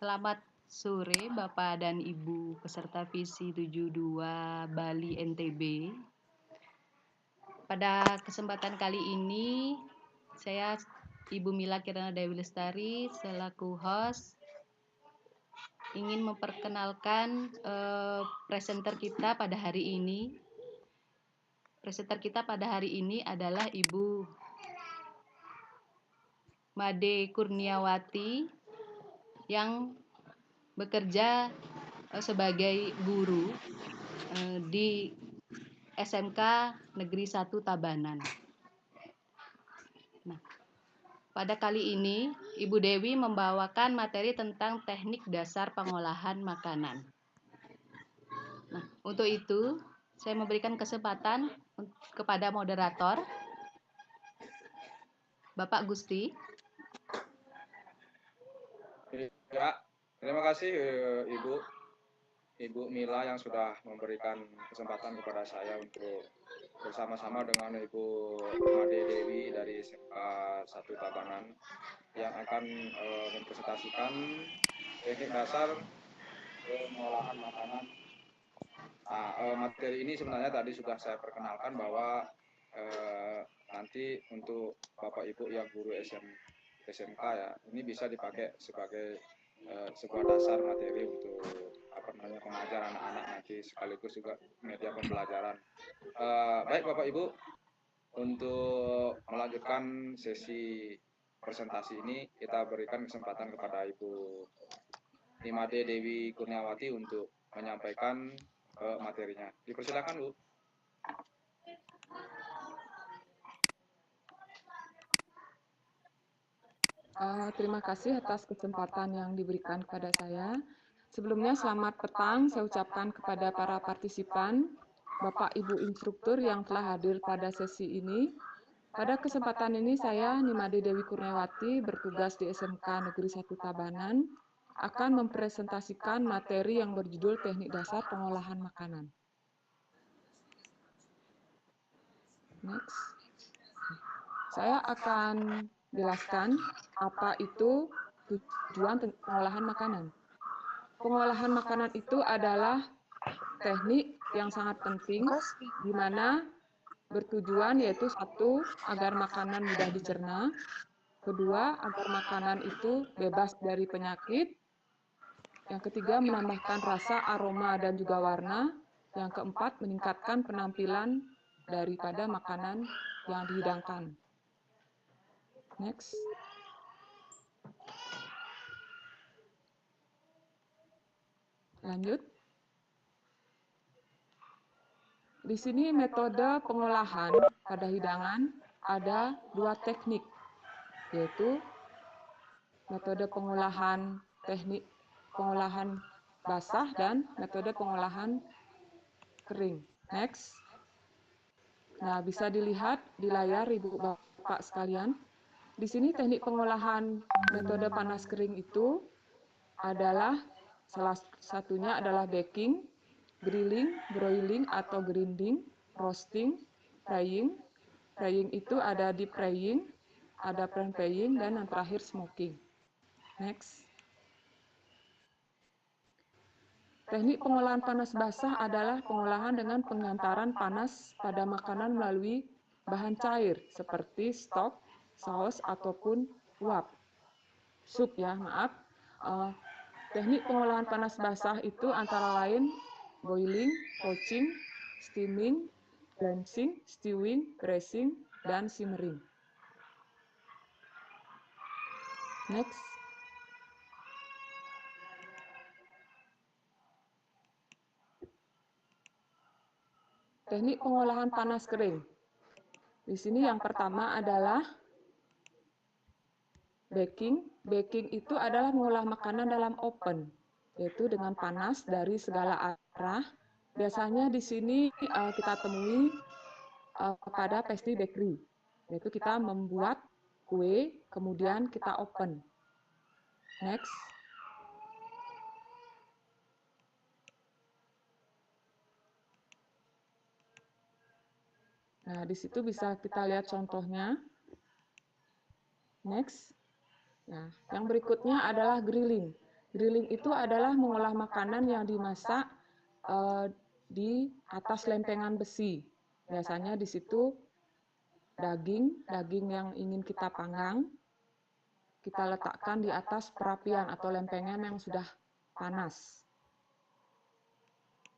Selamat sore Bapak dan Ibu peserta visi 72 Bali NTB. Pada kesempatan kali ini, saya Ibu Mila Kirana Dewi Lestari selaku host ingin memperkenalkan presenter kita pada hari ini. Presenter kita pada hari ini adalah Ibu Made Kurniawati yang bekerja sebagai guru di SMK Negeri 1 Tabanan. Nah, pada kali ini Ibu Dewi membawakan materi tentang teknik dasar pengolahan makanan. Nah, untuk itu saya memberikan kesempatan kepada moderator Bapak Gusti. Ya, terima kasih Ibu Mila yang sudah memberikan kesempatan kepada saya untuk bersama-sama dengan Ibu Made Dewi dari SMK 1 Tabanan yang akan mempresentasikan teknik dasar pengolahan makanan. Nah, materi ini sebenarnya tadi sudah saya perkenalkan bahwa nanti untuk Bapak Ibu yang guru SMK ya, ini bisa dipakai sebagai sebuah dasar materi untuk pengajaran anak-anak nanti sekaligus juga media pembelajaran. Baik Bapak Ibu, untuk melanjutkan sesi presentasi ini kita berikan kesempatan kepada Ibu Nimade Dewi Kurniawati untuk menyampaikan materinya. Dipersilakan Bu. Terima kasih atas kesempatan yang diberikan kepada saya. Sebelumnya selamat petang saya ucapkan kepada para partisipan, Bapak Ibu instruktur yang telah hadir pada sesi ini. Pada kesempatan ini saya, Nimade Dewi Kurniawati, bertugas di SMK Negeri 1 Tabanan, akan mempresentasikan materi yang berjudul Teknik Dasar Pengolahan Makanan. Next. Saya akan jelaskan apa itu tujuan pengolahan makanan. Pengolahan makanan itu adalah teknik yang sangat penting, di mana bertujuan yaitu satu, agar makanan mudah dicerna, kedua, agar makanan itu bebas dari penyakit, yang ketiga, menambahkan rasa, aroma, dan juga warna, yang keempat, meningkatkan penampilan daripada makanan yang dihidangkan. Next. Lanjut. Di sini metode pengolahan pada hidangan ada dua teknik, yaitu metode pengolahan teknik pengolahan basah dan metode pengolahan kering. Next. Nah, bisa dilihat di layar Ibu Bapak sekalian. Di sini teknik pengolahan metode panas kering itu adalah salah satunya adalah baking, grilling, broiling atau grinding, roasting, frying. Frying itu ada deep frying, ada pan frying, dan yang terakhir smoking. Next. Teknik pengolahan panas basah adalah pengolahan dengan pengantaran panas pada makanan melalui bahan cair seperti stok, saus, ataupun uap. Sup ya, maaf. Teknik pengolahan panas basah itu antara lain boiling, poaching, steaming, blanching, stewing, braising, dan simmering. Next. Teknik pengolahan panas kering. Di sini yang pertama adalah baking. Baking itu adalah mengolah makanan dalam oven, yaitu dengan panas dari segala arah. Biasanya di sini kita temui pada pastry bakery, yaitu kita membuat kue, kemudian kita oven. Next. Nah, di situ bisa kita lihat contohnya. Next. Nah, yang berikutnya adalah grilling. Grilling itu adalah mengolah makanan yang dimasak di atas lempengan besi. Biasanya di situ daging yang ingin kita panggang, kita letakkan di atas perapian atau lempengan yang sudah panas.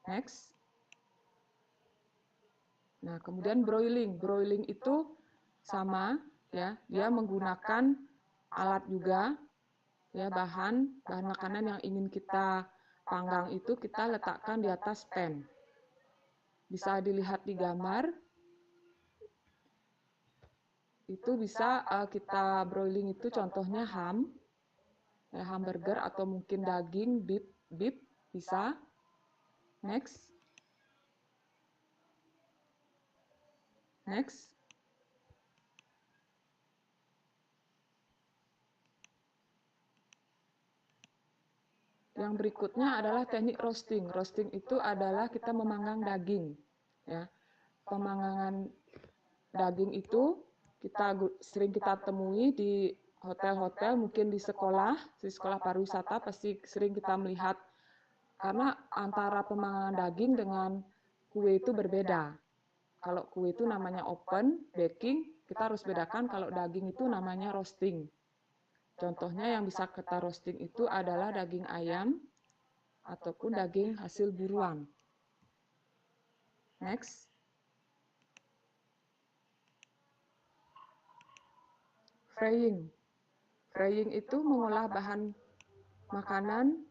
Next. Nah, kemudian broiling. Broiling itu sama, ya, dia menggunakan alat juga, ya, bahan makanan yang ingin kita panggang itu kita letakkan di atas pan. Bisa dilihat di gambar. Itu bisa kita broiling itu contohnya ham, ya, hamburger atau mungkin daging beef bisa. Next. Next. Yang berikutnya adalah teknik roasting. Roasting itu adalah kita memanggang daging. Ya. Pemanggangan daging itu sering kita temui di hotel-hotel, mungkin di sekolah pariwisata pasti sering kita melihat, karena antara pemanggangan daging dengan kue itu berbeda. Kalau kue itu namanya open baking, kita harus bedakan kalau daging itu namanya roasting. Contohnya yang bisa kita roasting itu adalah daging ayam ataupun daging hasil buruan. Next. Frying. Frying itu mengolah bahan makanan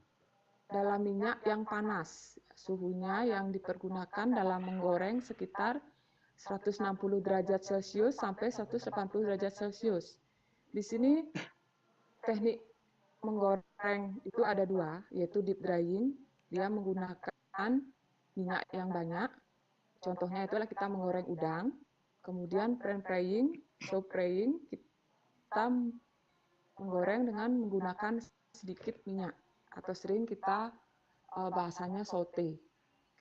dalam minyak yang panas. Suhunya yang dipergunakan dalam menggoreng sekitar 160 derajat Celcius sampai 180 derajat Celcius. Di sini teknik menggoreng itu ada dua, yaitu deep drying. Dia menggunakan minyak yang banyak. Contohnya itulah kita menggoreng udang. Kemudian pan frying, soup frying, kita menggoreng dengan menggunakan sedikit minyak. Atau sering kita bahasanya saute.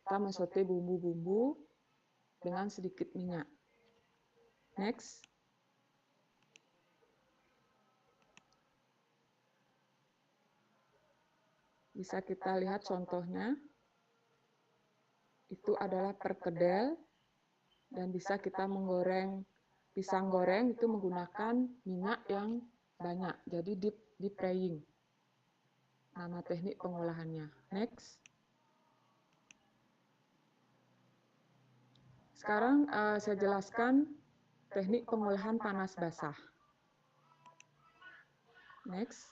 Kita mensaute bumbu-bumbu dengan sedikit minyak. Next. Bisa kita lihat contohnya. Itu adalah perkedel. Dan bisa kita menggoreng pisang goreng itu menggunakan minyak yang banyak. Jadi deep frying. Nama teknik pengolahannya. Next. Sekarang saya jelaskan teknik pengolahan panas basah. Next.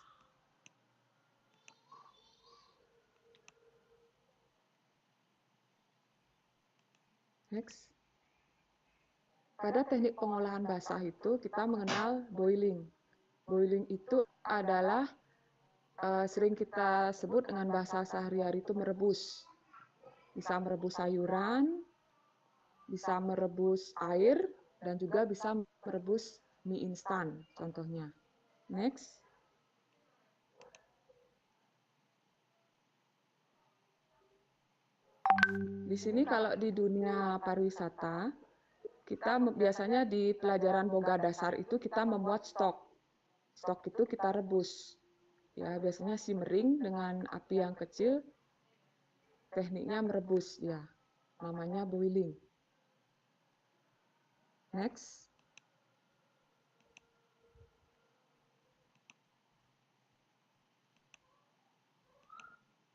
Next. Pada teknik pengolahan basah itu kita mengenal boiling. Boiling itu adalah sering kita sebut dengan bahasa sehari-hari itu merebus. Bisa merebus sayuran, bisa merebus air, dan juga bisa merebus mie instan contohnya. Next. Di sini kalau di dunia pariwisata, kita biasanya di pelajaran boga dasar itu kita membuat stok. Stok itu kita rebus. Ya, biasanya simmering dengan api yang kecil. Tekniknya merebus, ya. Namanya boiling. Next.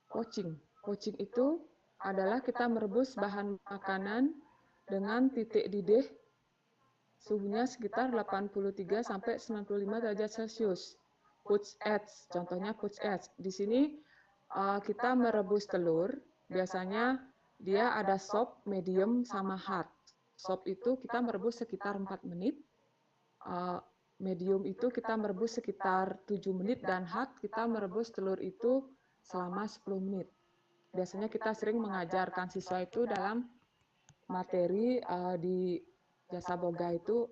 Poaching. Poaching itu adalah kita merebus bahan makanan dengan titik didih suhunya sekitar 83 sampai 95 derajat Celcius. Poached eggs, contohnya poached eggs. Di sini kita merebus telur, biasanya dia ada soft, medium, sama hard. Soft itu kita merebus sekitar 4 menit, medium itu kita merebus sekitar 7 menit, dan hard kita merebus telur itu selama 10 menit. Biasanya kita sering mengajarkan siswa itu dalam materi di Jasa Boga itu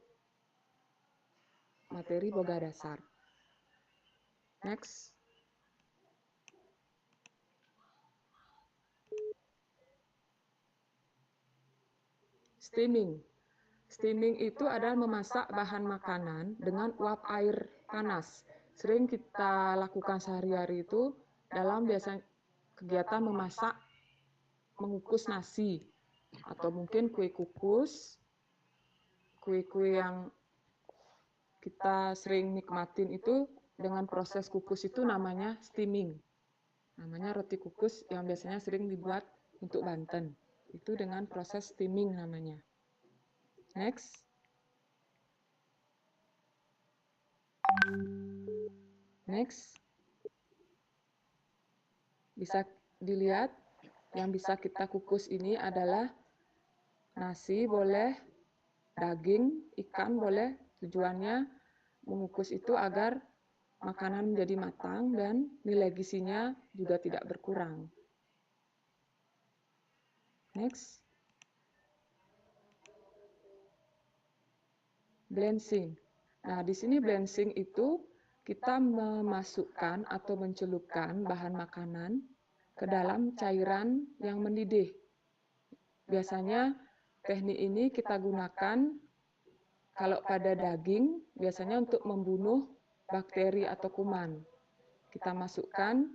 materi boga dasar. Next. Steaming. Steaming itu adalah memasak bahan makanan dengan uap air panas. Sering kita lakukan sehari-hari itu dalam biasanya kegiatan memasak, mengukus nasi, atau mungkin kue kukus, kue-kue yang kita sering nikmatin itu dengan proses kukus itu namanya steaming. Namanya roti kukus yang biasanya sering dibuat untuk Banten. Itu dengan proses steaming namanya. Next. Next. Bisa dilihat yang bisa kita kukus ini adalah nasi boleh, daging, ikan boleh. Tujuannya mengukus itu agar makanan menjadi matang dan nilai gizinya juga tidak berkurang. Next. Blanching. Nah, di sini blanching itu kita memasukkan atau mencelupkan bahan makanan ke dalam cairan yang mendidih. Biasanya teknik ini kita gunakan kalau pada daging, biasanya untuk membunuh bakteri atau kuman. Kita masukkan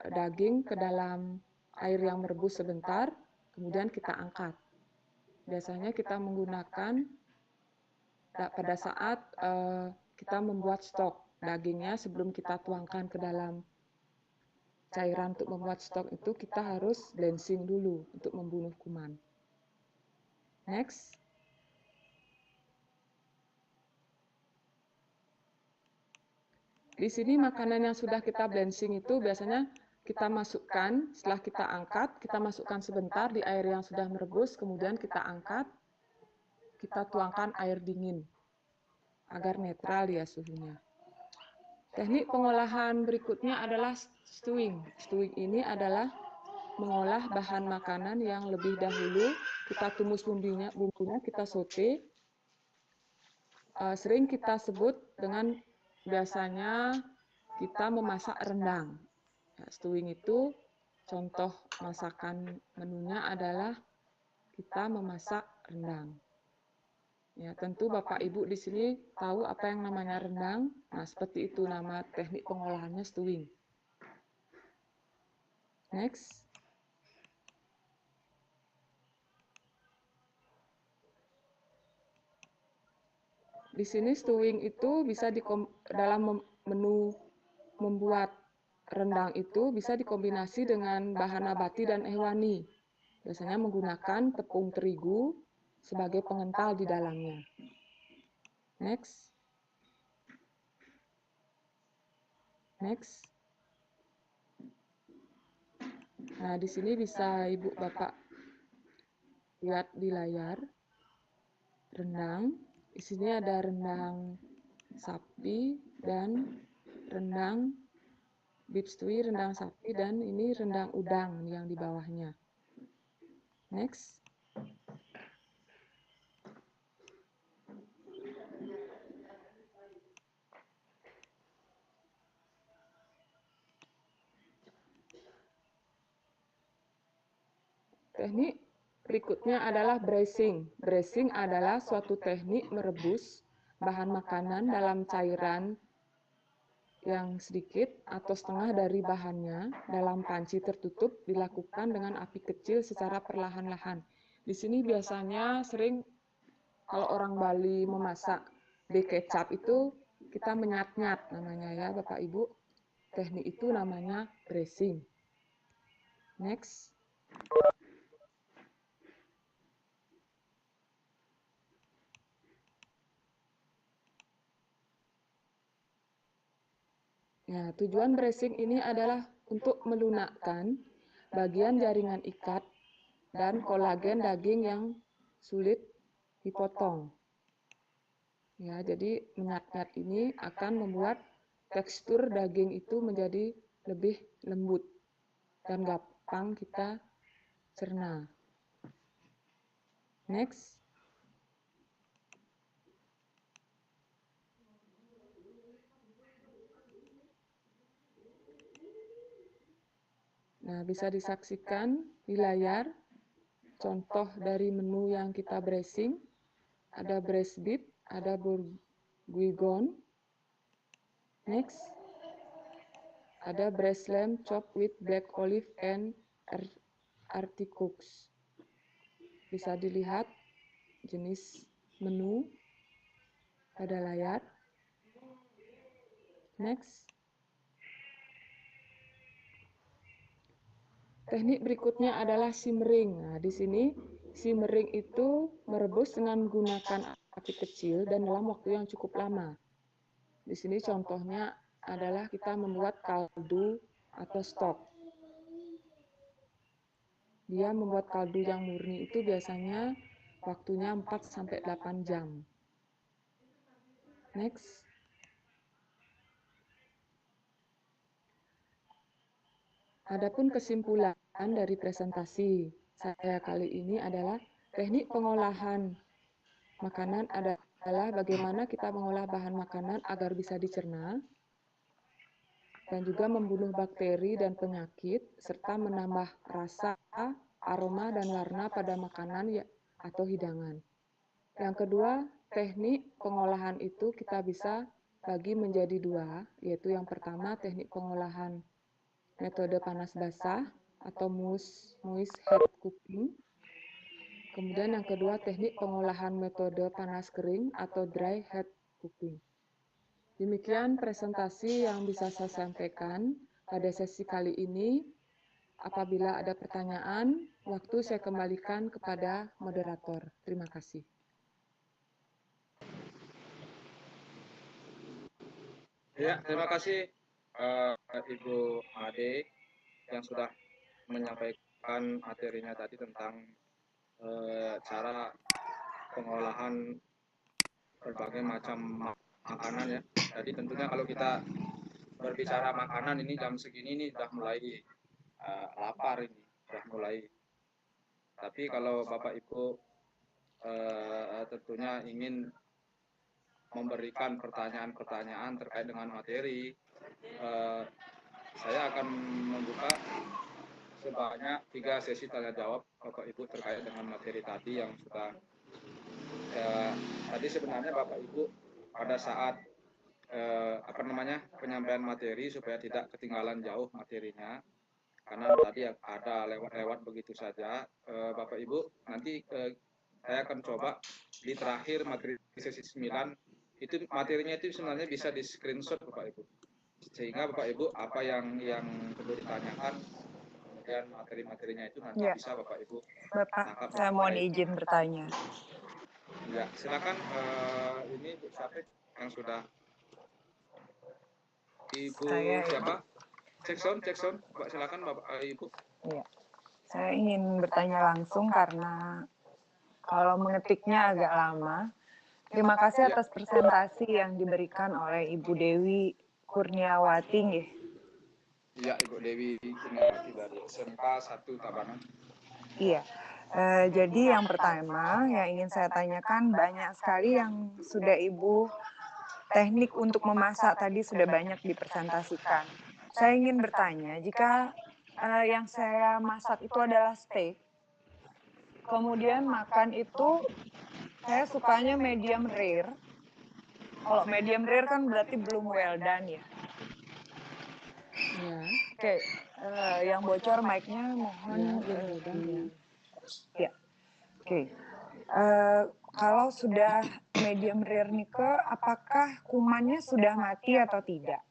daging ke dalam air yang merebus sebentar, kemudian kita angkat. Biasanya kita menggunakan pada saat kita membuat stok dagingnya sebelum kita tuangkan ke dalam cairan untuk membuat stok itu kita harus blanching dulu untuk membunuh kuman. Next. Di sini makanan yang sudah kita blanching itu biasanya kita masukkan, setelah kita angkat, kita masukkan sebentar di air yang sudah merebus, kemudian kita angkat, kita tuangkan air dingin agar netral ya suhunya. Teknik pengolahan berikutnya adalah stewing. Stewing ini adalah mengolah bahan makanan yang lebih dahulu kita tumis bumbunya kita saute. Sering kita sebut dengan biasanya kita memasak rendang. Ya, stewing itu contoh masakan menunya adalah kita memasak rendang. Ya, tentu Bapak Ibu di sini tahu apa yang namanya rendang. Nah, seperti itu nama teknik pengolahannya stewing. Next. Di sini stewing itu bisa dalam menu membuat rendang itu bisa dikombinasi dengan bahan nabati dan hewani. Biasanya menggunakan tepung terigu sebagai pengental di dalamnya. Next. Next. Nah, di sini bisa Ibu Bapak lihat di layar rendang. Di sini ada rendang sapi dan rendang beef stew, rendang sapi, dan ini rendang udang yang di bawahnya. Next. Teknik berikutnya adalah braising. Braising adalah suatu teknik merebus bahan makanan dalam cairan yang sedikit atau setengah dari bahannya dalam panci tertutup dilakukan dengan api kecil secara perlahan-lahan. Di sini biasanya sering kalau orang Bali memasak bekecap itu kita menyat-nyat namanya ya Bapak Ibu. Teknik itu namanya braising. Next. Nah, tujuan braising ini adalah untuk melunakkan bagian jaringan ikat dan kolagen daging yang sulit dipotong. Ya, jadi menyat-nyat ini akan membuat tekstur daging itu menjadi lebih lembut dan gampang kita cerna. Next. Nah, bisa disaksikan di layar contoh dari menu yang kita braising. Ada braised beef, ada bourguignon. Next. ada breast lamb chopped with black olive and artichokes. Bisa dilihat jenis menu pada layar. Next. Teknik berikutnya adalah simmering. Nah, di sini simmering itu merebus dengan menggunakan api kecil dan dalam waktu yang cukup lama. Di sini contohnya adalah kita membuat kaldu atau stok. Dia membuat kaldu yang murni itu biasanya waktunya 4-8 jam. Next. Adapun kesimpulan dari presentasi saya kali ini adalah teknik pengolahan makanan adalah bagaimana kita mengolah bahan makanan agar bisa dicerna dan juga membunuh bakteri dan penyakit serta menambah rasa, aroma dan warna pada makanan atau hidangan. Yang kedua, teknik pengolahan itu kita bisa bagi menjadi dua, yaitu yang pertama teknik pengolahan metode panas basah atau moist heat cooking. Kemudian yang kedua teknik pengolahan metode panas kering atau dry heat cooking. Demikian presentasi yang bisa saya sampaikan pada sesi kali ini. Apabila ada pertanyaan, waktu saya kembalikan kepada moderator. Terima kasih. Ya, terima kasih Ibu Ade yang sudah menyampaikan materinya tadi tentang cara pengolahan berbagai macam makanan ya. Jadi tentunya kalau kita berbicara makanan ini jam segini ini sudah mulai lapar ini, sudah mulai. Tapi kalau Bapak Ibu tentunya ingin memberikan pertanyaan-pertanyaan terkait dengan materi, saya akan membuka sebanyak 3 sesi tanya jawab Bapak Ibu terkait dengan materi tadi yang sudah tadi sebenarnya Bapak Ibu pada saat penyampaian materi supaya tidak ketinggalan jauh materinya, karena tadi ada lewat-lewat begitu saja. Bapak Ibu nanti saya akan coba di terakhir materi sesi 9 itu materinya itu sebenarnya bisa di screenshot Bapak Ibu, sehingga Bapak Ibu apa yang perlu ditanyakan kemudian materi-materinya itu nanti bisa Bapak Ibu Bapak, saya mohon izin bertanya. Ya, silakan ini Bu Syafik yang sudah Ibu siapa? Cek sound, Pak, silakan Bapak Ibu. Iya. Saya ingin bertanya langsung karena kalau mengetiknya agak lama. Terima kasih atas presentasi yang diberikan oleh Ibu Dewi Kurniawati. Iya, Ibu Dewi Kurniawati dari SMK 1 Tabanan. Iya. Jadi yang pertama yang ingin saya tanyakan, banyak sekali yang sudah Ibu teknik untuk memasak tadi sudah banyak dipresentasikan. Saya ingin bertanya, jika yang saya masak itu adalah steak, kemudian makan itu saya sukanya medium rare. Kalau medium rare kan berarti belum well done ya. Ya. Oke, yang bocor mic-nya mohon. Ya. Oke. Kalau sudah medium rare Nike, apakah kumannya sudah mati atau tidak?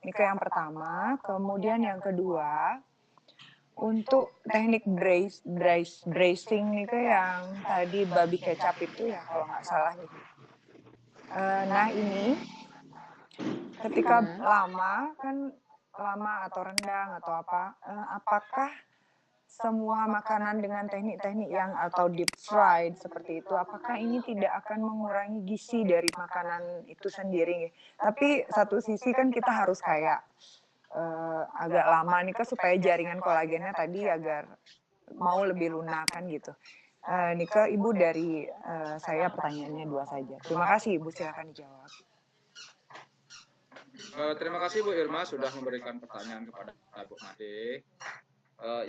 Nike yang pertama. Kemudian yang kedua, untuk teknik braising Nike yang tadi babi kecap itu ya kalau nggak salah nih. Nah ini ketika lama atau rendang atau apa, apakah semua makanan dengan teknik-teknik yang atau deep fried seperti itu, apakah ini tidak akan mengurangi gizi dari makanan itu sendiri? Tapi satu sisi kan kita harus kayak agak lama nih supaya jaringan kolagennya tadi agar mau lebih lunak kan gitu. Nika, Ibu dari saya pertanyaannya 2 saja. Terima kasih Ibu, silakan dijawab. Terima kasih Bu Irma sudah memberikan pertanyaan kepada Bu Made.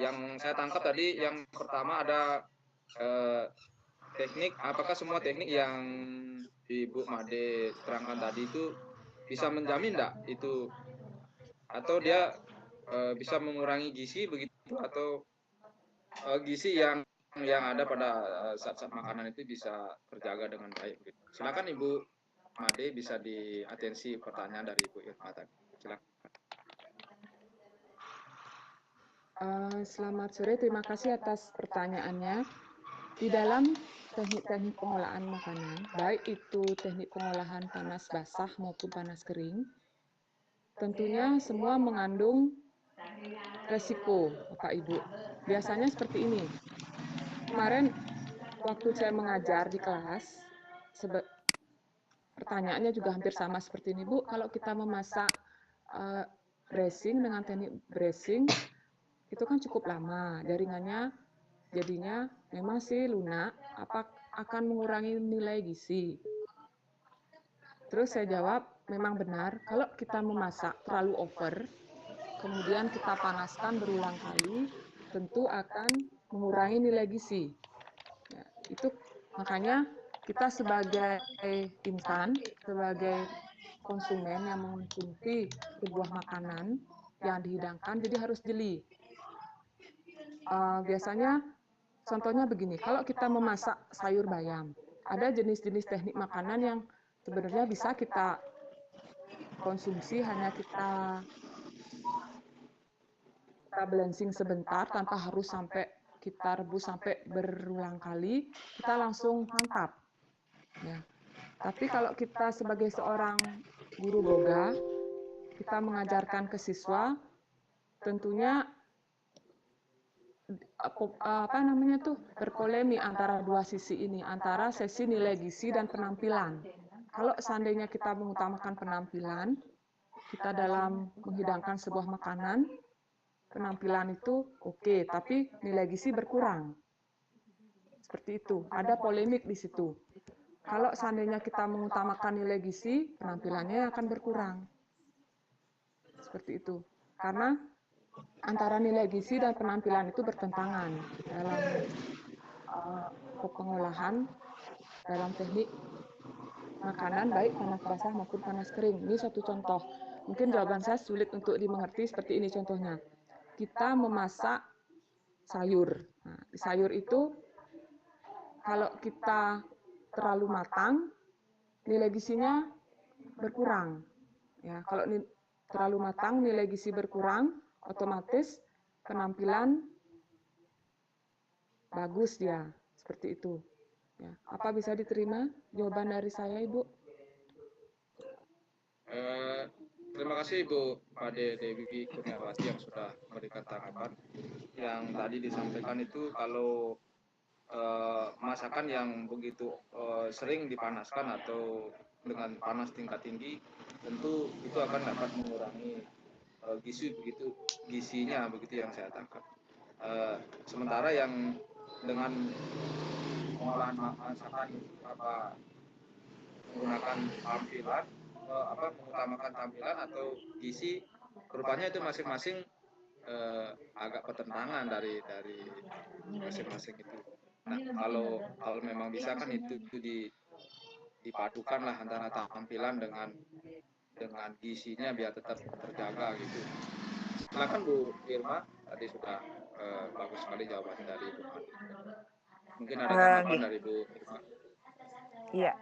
Yang saya tangkap tadi yang pertama ada teknik, apakah semua teknik yang Ibu Made terangkan tadi itu bisa menjamin enggak itu, atau dia bisa mengurangi gizi begitu, atau gizi yang ada pada saat-saat makanan itu bisa terjaga dengan baik begitu. Silakan Ibu Made, bisa diatensi pertanyaan dari Ibu Irma tadi. Silakan. Selamat sore, terima kasih atas pertanyaannya. Di dalam teknik-teknik pengolahan makanan, baik itu teknik pengolahan panas basah maupun panas kering, tentunya semua mengandung resiko, Bapak Ibu. Biasanya seperti ini. Kemarin waktu saya mengajar di kelas, pertanyaannya juga hampir sama seperti ini, Bu. Kalau kita memasak dressing dengan teknik dressing, itu kan cukup lama, jaringannya jadinya memang sih lunak, apa akan mengurangi nilai gizi. Terus saya jawab, memang benar, kalau kita memasak terlalu over, kemudian kita panaskan berulang kali, tentu akan mengurangi nilai gizi. Ya, itu makanya kita sebagai insan, sebagai konsumen yang mengonsumsi sebuah makanan yang dihidangkan, jadi harus jeli. Biasanya contohnya begini, kalau kita memasak sayur bayam, ada jenis-jenis teknik makanan yang sebenarnya bisa kita konsumsi, hanya kita balancing sebentar tanpa harus sampai kita rebus sampai berulang kali, kita langsung santap. Ya. Tapi kalau kita sebagai seorang guru boga, kita mengajarkan ke siswa, tentunya berpolemik antara dua sisi ini, antara sesi nilai gizi dan penampilan. Kalau seandainya kita mengutamakan penampilan, kita dalam menghidangkan sebuah makanan, penampilan itu oke, tapi nilai gizi berkurang. Seperti itu, ada polemik di situ. Kalau seandainya kita mengutamakan nilai gizi, penampilannya akan berkurang. Seperti itu. Karena antara nilai gizi dan penampilan itu bertentangan dalam pengolahan, dalam teknik makanan baik panas basah maupun panas kering. Ini satu contoh. Mungkin jawaban saya sulit untuk dimengerti, seperti ini contohnya. Kita memasak sayur. Nah, sayur itu kalau kita terlalu matang, nilai gizinya berkurang. Ya, kalau terlalu matang, nilai gizi berkurang, otomatis penampilan bagus dia, seperti itu. Ya, apa bisa diterima jawaban dari saya, Ibu? Terima kasih Ibu Made Dewi Kurniawati yang sudah memberikan tanggapan. Yang tadi disampaikan itu, kalau masakan yang begitu sering dipanaskan atau dengan panas tingkat tinggi, tentu itu akan dapat mengurangi gizinya begitu yang saya tangkap. Sementara yang dengan pengolahan masakan menggunakan tampilan, mengutamakan tampilan atau gizi, rupanya itu masing-masing agak pertentangan dari masing-masing itu. Nah, kalau memang bisa kan itu dipadukan lah antara tampilan dengan gizinya biar tetap terjaga gitu. Silakan Bu Irma, tadi sudah bagus sekali jawaban dari Bu Made. Mungkin ada tanggapan dari Bu Irma. Iya,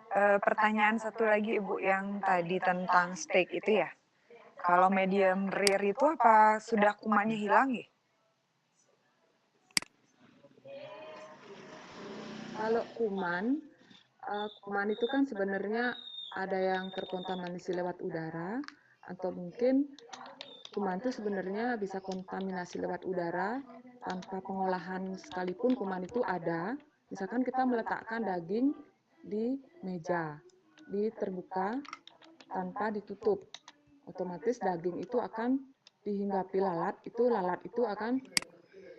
pertanyaan satu lagi Ibu yang tadi tentang steak itu ya. Kalau medium rare itu apa sudah kumannya hilang ya? Kalau kuman itu kan sebenarnya ada yang terkontaminasi lewat udara, atau mungkin kuman itu sebenarnya bisa kontaminasi lewat udara tanpa pengolahan sekalipun kuman itu ada. Misalkan kita meletakkan daging di meja, di terbuka tanpa ditutup, otomatis daging itu akan dihinggapi lalat itu akan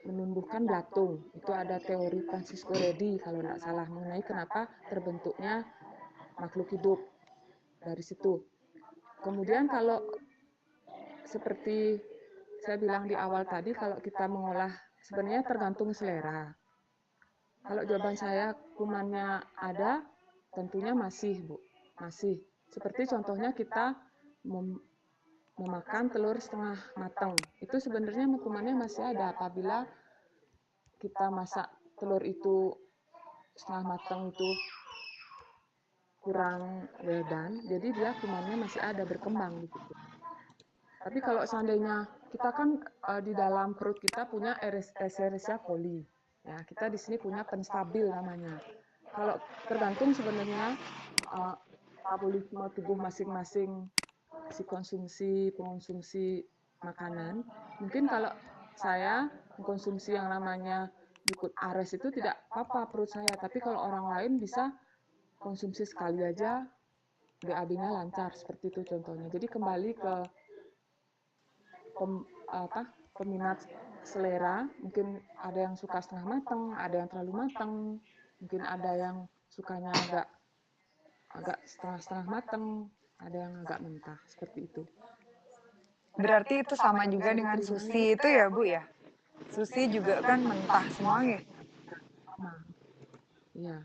menumbuhkan belatung. Itu ada teori Francisco Redi kalau tidak salah mengenai kenapa terbentuknya makhluk hidup dari situ. Kemudian kalau seperti saya bilang di awal tadi, kalau kita mengolah sebenarnya tergantung selera. Kalau jawaban saya kumannya ada, tentunya masih, Bu. Masih. Seperti contohnya kita memakan telur setengah matang. Itu sebenarnya kumannya masih ada apabila kita masak telur itu setengah matang itu kurang well done, jadi dia kumannya masih ada berkembang gitu. Tapi kalau seandainya kita kan di dalam perut kita punya Escherichia coli, ya kita di sini punya penstabil namanya. Kalau tergantung sebenarnya metabolisme tubuh masing-masing si pengonsumsi makanan. Mungkin kalau saya mengkonsumsi yang namanya Yukut Ares itu tidak apa-apa perut saya, tapi kalau orang lain bisa konsumsi sekali aja BAB-nya lancar seperti itu contohnya. Jadi kembali ke peminat selera, mungkin ada yang suka setengah matang, ada yang terlalu matang, mungkin ada yang sukanya agak setengah-setengah matang, ada yang agak mentah seperti itu. Berarti itu sama juga dengan sushi itu ya Bu ya? Sushi juga kan mentah semuanya. Sama. Iya.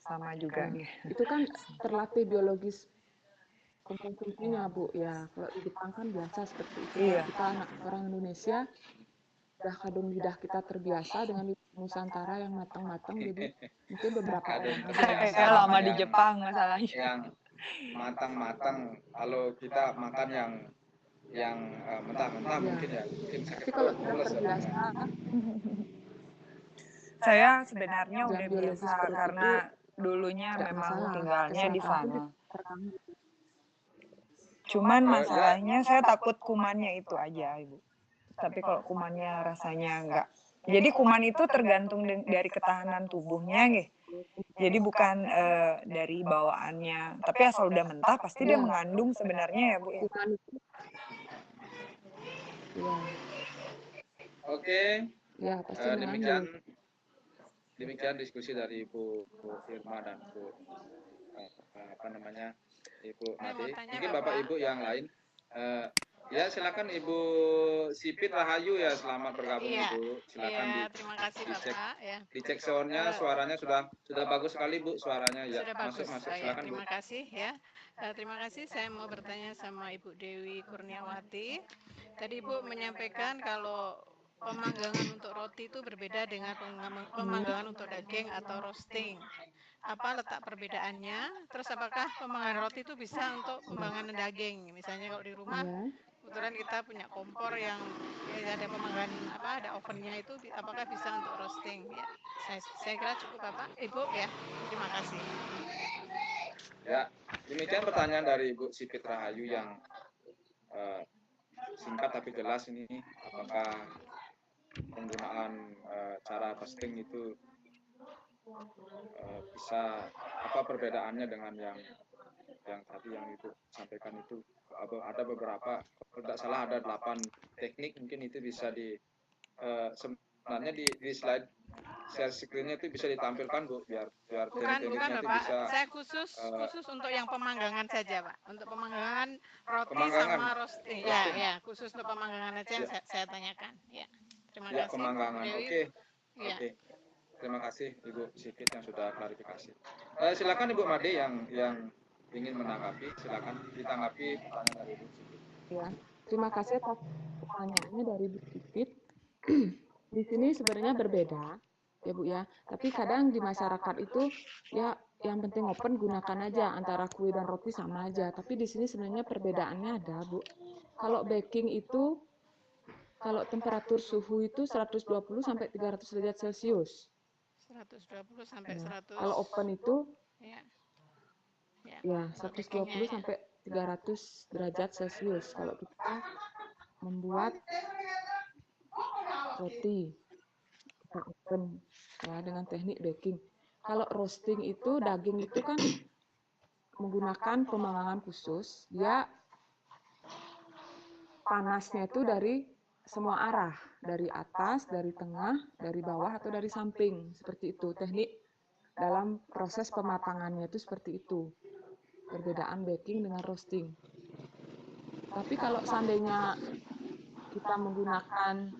Sama juga. Nah, itu kan terlatih biologis konsumsinya Bu ya. Kalau di Jepang kan biasa seperti itu. Iya. Kita anak orang Indonesia udah kadung lidah kita terbiasa dengan Nusantara yang matang-matang, jadi mungkin beberapa orang aja yang Saya lama di Jepang masalahnya. Yang matang-matang, kalau kita makan yang mentah-mentah mungkin ya. Tapi kalau sudah terbiasa, saya sebenarnya yang udah biologis biasa perut karena itu dulunya tidak memang masalah. tinggalnya di Kesehatan sana. pun terganggu. Cuman masalahnya saya takut kumannya itu aja, Ibu. Tapi kalau kumannya rasanya enggak. Jadi kuman itu tergantung dari ketahanan tubuhnya, nggih. Jadi bukan dari bawaannya. Tapi asal udah mentah pasti dia mengandung sebenarnya ya, Bu ya. Kuman itu. Iya. Oke. Ya, pasti mengandung. Demikian diskusi dari Ibu Irma dan Bu Ibu Made. Mungkin Bapak Ibu yang lain. Ya silakan Ibu Sipit Rahayu ya, selamat bergabung Ibu. Silakan terima kasih Bapak ya. Dicek soundnya, suaranya sudah bagus sekali Bu suaranya ya. Sudah bagus. Masuk silakan Terima Bu. kasih ya. Terima kasih, saya mau bertanya sama Ibu Dewi Kurniawati. Tadi Ibu menyampaikan kalau pemanggangan untuk roti itu berbeda dengan pemanggangan untuk daging atau roasting. Apa letak perbedaannya? Terus apakah pemanggangan roti itu bisa untuk pemanggangan daging? Misalnya kalau di rumah kebetulan kita punya kompor yang ada pemanggangan ada ovennya itu, apakah bisa untuk roasting? Ya, saya kira cukup Bapak, Ibu ya. Terima kasih. Ya, demikian pertanyaan dari Ibu Sipit Rahayu yang singkat tapi jelas ini, apakah penggunaan cara roasting itu bisa apa perbedaannya dengan yang tadi yang itu sampaikan itu. Ada beberapa, kalau tidak salah ada 8 teknik, mungkin itu bisa sebenarnya di slide share screen-nya itu bisa ditampilkan Bu, biar bukan tekniknya itu Bapak, bisa. saya khusus untuk yang pemanggangan saja Pak, untuk pemanggangan roti pemanggangan. sama roasting. Ya, khusus untuk pemanggangan aja yang saya tanyakan. Ya, terima kasih. Pemanggangan. Oke. Terima kasih Ibu Sipit yang sudah klarifikasi. Silakan Ibu Made yang ingin menanggapi, silakan ditanggapi pertanyaan dari Ibu Sipit. Ya, terima kasih atas pertanyaannya dari Bu Sipit. Di sini sebenarnya berbeda, ya Bu ya. Tapi kadang di masyarakat itu ya yang penting open gunakan aja, antara kue dan roti sama aja. Tapi di sini sebenarnya perbedaannya ada Bu. Kalau baking itu, kalau temperatur suhu itu 120 sampai 300 derajat Celcius. 120 sampai 100. Kalau open itu ya 120 sampai 300 derajat Celcius. Kalau kita membuat roti, kita open ya dengan teknik baking. Kalau roasting itu daging itu kan menggunakan pemanggangan khusus, dia panasnya itu dari semua arah, dari atas, dari tengah, dari bawah atau dari samping, seperti itu. Teknik dalam proses pematangannya itu seperti itu. Perbedaan baking dengan roasting. Tapi kalau seandainya kita menggunakan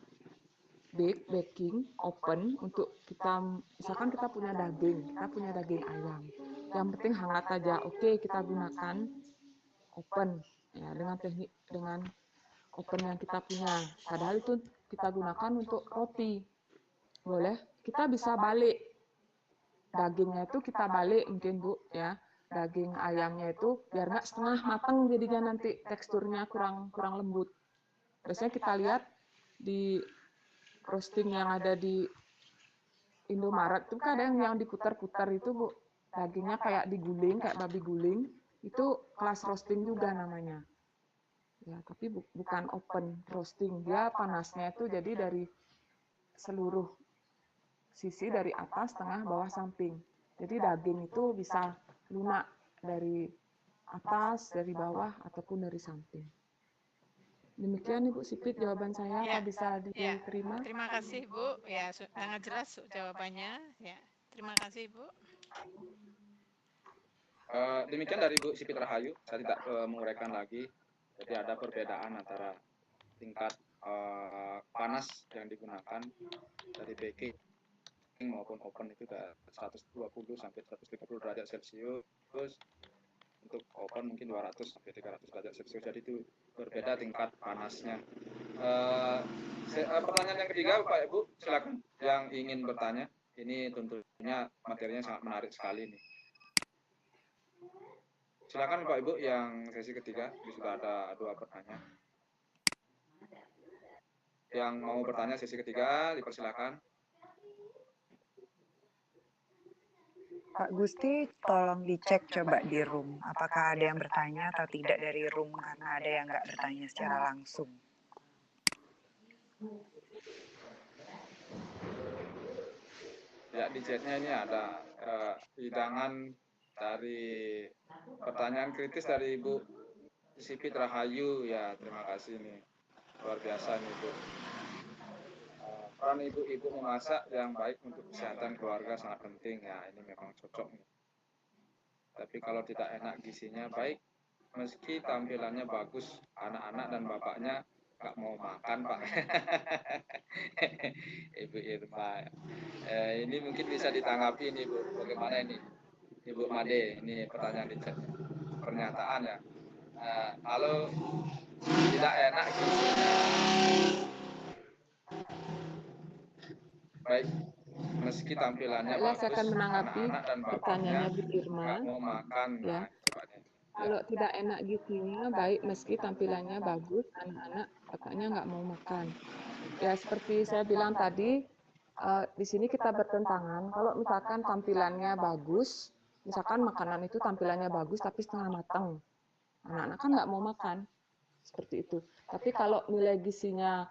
baking open untuk kita, misalkan kita punya daging ayam, yang penting hangat aja, oke kita gunakan open ya, dengan teknik dengan oven yang kita punya. Padahal itu kita gunakan untuk roti. Boleh, kita bisa balik dagingnya itu kita balik mungkin Bu ya. Daging ayamnya itu biar nggak setengah matang jadinya nanti teksturnya kurang lembut. Biasanya kita lihat di roasting yang ada di Indomaret itu kan ada yang diputar-putar itu Bu. Dagingnya kayak diguling, kayak babi guling. Itu kelas roasting juga namanya. Ya, tapi bukan open roasting. Dia panasnya itu jadi dari seluruh sisi, dari atas, tengah, bawah, samping. Jadi daging itu bisa lunak dari atas, dari bawah, ataupun dari samping. Demikian Ibu Sipit jawaban saya, Ya, apa bisa ya. diterima? Terima kasih Bu. Ya, sangat jelas jawabannya. Ya, terima kasih Bu. Demikian dari Bu Sipit Rahayu, saya tidak menguraikan lagi. Jadi ada perbedaan antara tingkat panas yang digunakan dari baking maupun oven itu dari 120 sampai 130 derajat Celcius. Untuk oven mungkin 200 sampai 300 derajat Celcius. Jadi itu berbeda tingkat panasnya. Pertanyaan yang ketiga Bapak Ibu, silakan yang ingin bertanya. Ini tentunya materinya sangat menarik sekali nih. Silakan Bapak Ibu yang sesi ketiga, sudah ada 2 pertanyaan. Yang mau bertanya sesi ketiga, dipersilakan. Pak Gusti, tolong dicek coba di room. Apakah ada yang bertanya atau tidak dari room karena ada yang nggak bertanya secara langsung. Ya, di chatnya ini ada hidangan dari pertanyaan kritis dari Ibu Sipit Rahayu. Ya, terima kasih nih. Luar biasa nih Bu. Peran ibu-ibu memasak yang baik untuk kesehatan keluarga sangat penting. Ya, ini memang cocok nih. Tapi kalau tidak enak gizinya baik, meski tampilannya bagus, anak-anak dan bapaknya nggak mau makan Pak. Ibu Irma. Ini mungkin bisa ditanggapi nih Bu, bagaimana ini Ibu Made, ini pertanyaan di chat. Pernyataan ya. Kalau tidak enak gizinya baik, meski tampilannya bagus, Saya akan menanggapi anak-anak dan bapaknya pertanyaannya Bu Irma. nggak mau makan. Ya. Kalau tidak enak gizinya, baik meski tampilannya bagus, anak-anak bapaknya nggak mau makan. Ya seperti saya bilang tadi, di sini kita bertentangan. Kalau misalkan tampilannya bagus, misalkan makanan itu tampilannya bagus tapi setengah matang, anak-anak kan nggak mau makan, seperti itu. Tapi kalau nilai gizinya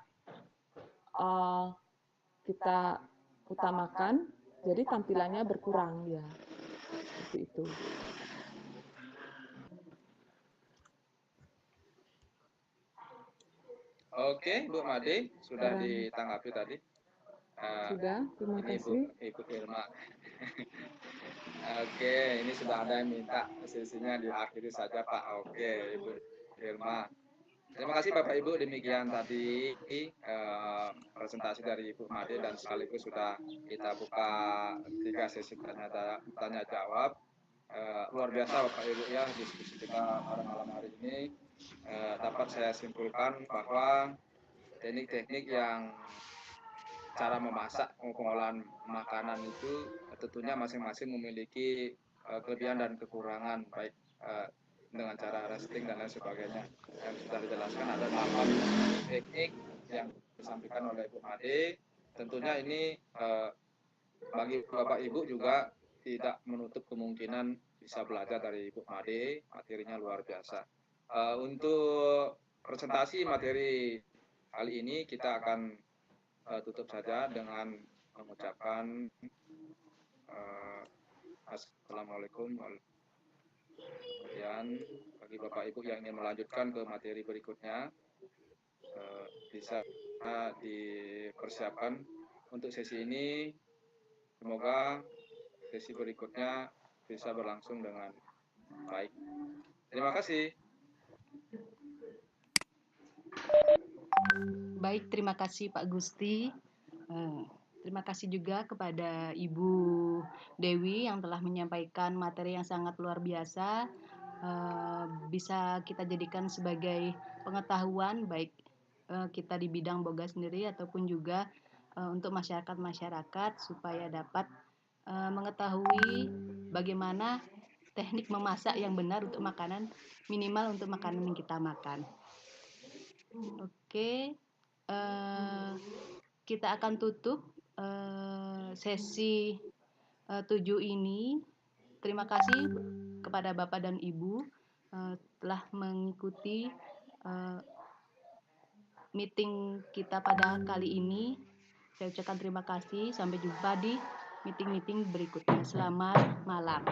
kita utamakan, jadi tampilannya berkurang ya, seperti itu. Oke, Bu Made, sudah ditanggapi tadi. Sudah, terima kasih. Ibu Irma. Oke, ini sudah ada yang minta sesinya diakhiri saja Pak. Oke, Ibu Irma. Terima kasih Bapak Ibu, demikian tadi presentasi dari Ibu Made dan sekaligus sudah kita buka 3 sesi tanya jawab. Luar biasa Bapak Ibu ya, diskusi kita pada malam hari ini dapat saya simpulkan bahwa teknik-teknik yang cara memasak pengolahan makanan itu tentunya masing-masing memiliki kelebihan dan kekurangan, baik dengan cara roasting dan lain sebagainya. Yang sudah dijelaskan ada 8 teknik yang disampaikan oleh Bu Made. Tentunya ini bagi Bapak Ibu juga tidak menutup kemungkinan bisa belajar dari Ibu Made, materinya luar biasa. Untuk presentasi materi kali ini kita akan tutup saja dengan mengucapkan Assalamualaikum. Kemudian bagi Bapak Ibu yang ingin melanjutkan ke materi berikutnya bisa dipersiapkan untuk sesi ini. Semoga sesi berikutnya bisa berlangsung dengan baik. Terima kasih. Baik, terima kasih Pak Gusti. Terima kasih juga kepada Ibu Dewi yang telah menyampaikan materi yang sangat luar biasa. bisa kita jadikan sebagai pengetahuan baik kita di bidang boga sendiri ataupun juga untuk masyarakat supaya dapat mengetahui bagaimana teknik memasak yang benar untuk makanan, minimal untuk makanan yang kita makan. Oke, kita akan tutup sesi 7 ini. Terima kasih kepada Bapak dan Ibu telah mengikuti meeting kita pada kali ini. Saya ucapkan terima kasih. Sampai jumpa di meeting-meeting berikutnya. Selamat malam.